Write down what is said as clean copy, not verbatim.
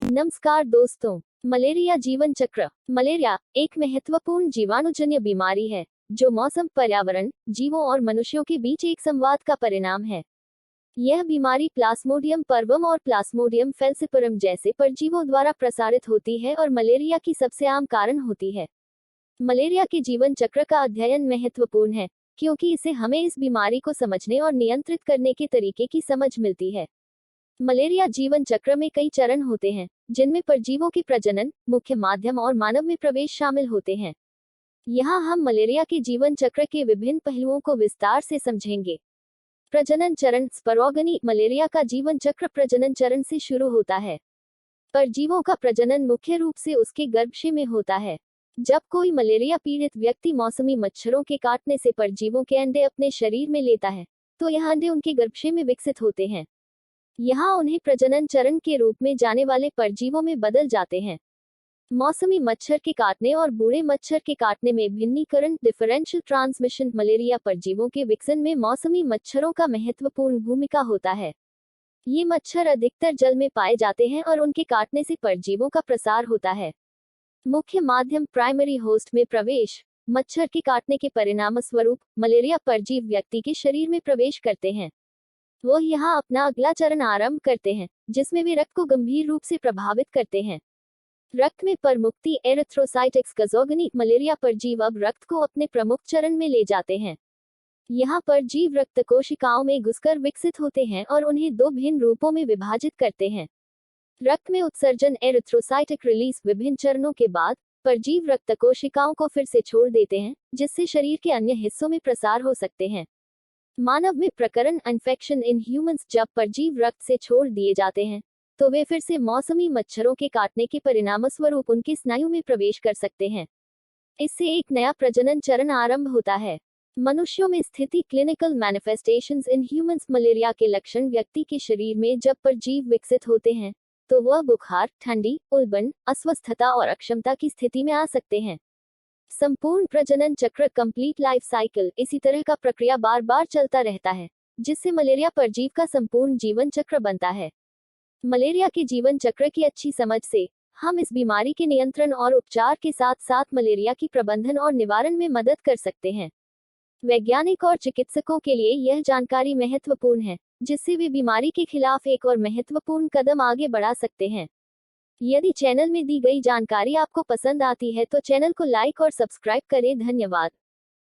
नमस्कार दोस्तों। मलेरिया जीवन चक्र। मलेरिया एक महत्वपूर्ण जीवाणुजन्य बीमारी है जो मौसम, पर्यावरण, जीवों और मनुष्यों के बीच एक संवाद का परिणाम है। यह बीमारी प्लाज्मोडियम पर्वम और प्लाज्मोडियम फैलसिपरम जैसे परजीवों द्वारा प्रसारित होती है और मलेरिया की सबसे आम कारण होती है। मलेरिया के जीवन चक्र का अध्ययन महत्वपूर्ण है क्योंकि इससे हमें इस बीमारी को समझने और नियंत्रित करने के तरीके की समझ मिलती है। मलेरिया जीवन चक्र में कई चरण होते हैं जिनमें परजीवों की प्रजनन, मुख्य माध्यम और मानव में प्रवेश शामिल होते हैं। यहाँ हम मलेरिया के जीवन चक्र के विभिन्न पहलुओं को विस्तार से समझेंगे। प्रजनन चरण। स्परोगनी। मलेरिया का जीवन चक्र प्रजनन चरण से शुरू होता है। परजीवों का प्रजनन मुख्य रूप से उसके गर्भाशय में होता है। जब कोई मलेरिया पीड़ित व्यक्ति मौसमी मच्छरों के काटने से परजीवों के अंडे अपने शरीर में लेता है तो यह अंडे उनके गर्भाशय में विकसित होते हैं। यहाँ उन्हें प्रजनन चरण के रूप में जाने वाले परजीवों में बदल जाते हैं। मौसमी मच्छर के काटने और बूढ़े मच्छर के काटने में भिन्नीकरण, डिफरेंशियल ट्रांसमिशन। मलेरिया परजीवों के विकसन में मौसमी मच्छरों का महत्वपूर्ण भूमिका होता है। ये मच्छर अधिकतर जल में पाए जाते हैं और उनके काटने से परजीवों का प्रसार होता है। मुख्य माध्यम, प्राइमरी होस्ट में प्रवेश। मच्छर के काटने के परिणामस्वरूप मलेरिया परजीव व्यक्ति के शरीर में प्रवेश करते हैं। वो यहाँ अपना अगला चरण आरंभ करते हैं जिसमें वे रक्त को गंभीर रूप से प्रभावित करते हैं। रक्त में परमुक्ति, एरिथ्रोसाइट एक्सगजोगनी। मलेरिया परजीव अब रक्त को अपने प्रमुख चरण में ले जाते हैं। यहाँ परजीव रक्त कोशिकाओं में घुसकर विकसित होते हैं और उन्हें दो भिन्न रूपों में विभाजित करते हैं। रक्त में उत्सर्जन, एरिथ्रोसाइटिक रिलीज। विभिन्न चरणों के बाद परजीव रक्त कोशिकाओं को फिर से छोड़ देते हैं जिससे शरीर के अन्य हिस्सों में प्रसार हो सकते हैं। मानव में प्रकरण, इन्फेक्शन इन ह्यूमंस। जब परजीव रक्त से छोड़ दिए जाते हैं तो वे फिर से मौसमी मच्छरों के काटने के परिणामस्वरूप उनके स्नायु में प्रवेश कर सकते हैं। इससे एक नया प्रजनन चरण आरंभ होता है। मनुष्यों में स्थिति, clinical manifestations in humans. Malaria के लक्षण व्यक्ति के शरीर में जब परजीव विकसित होते हैं तो वह बुखार, ठंडी, उलबन, अस्वस्थता और अक्षमता की स्थिति में आ सकते हैं। संपूर्ण प्रजनन चक्र, कंप्लीट लाइफ साइकिल। इसी तरह का प्रक्रिया बार बार चलता रहता है जिससे मलेरिया परजीव का संपूर्ण जीवन चक्र बनता है। मलेरिया के जीवन चक्र की अच्छी समझ से हम इस बीमारी के नियंत्रण और उपचार के साथ साथ मलेरिया की प्रबंधन और निवारण में मदद कर सकते हैं। वैज्ञानिक और चिकित्सकों के लिए यह जानकारी महत्वपूर्ण है जिससे वे बीमारी के खिलाफ एक और महत्वपूर्ण कदम आगे बढ़ा सकते हैं। यदि चैनल में दी गई जानकारी आपको पसंद आती है तो चैनल को लाइक और सब्सक्राइब करें। धन्यवाद।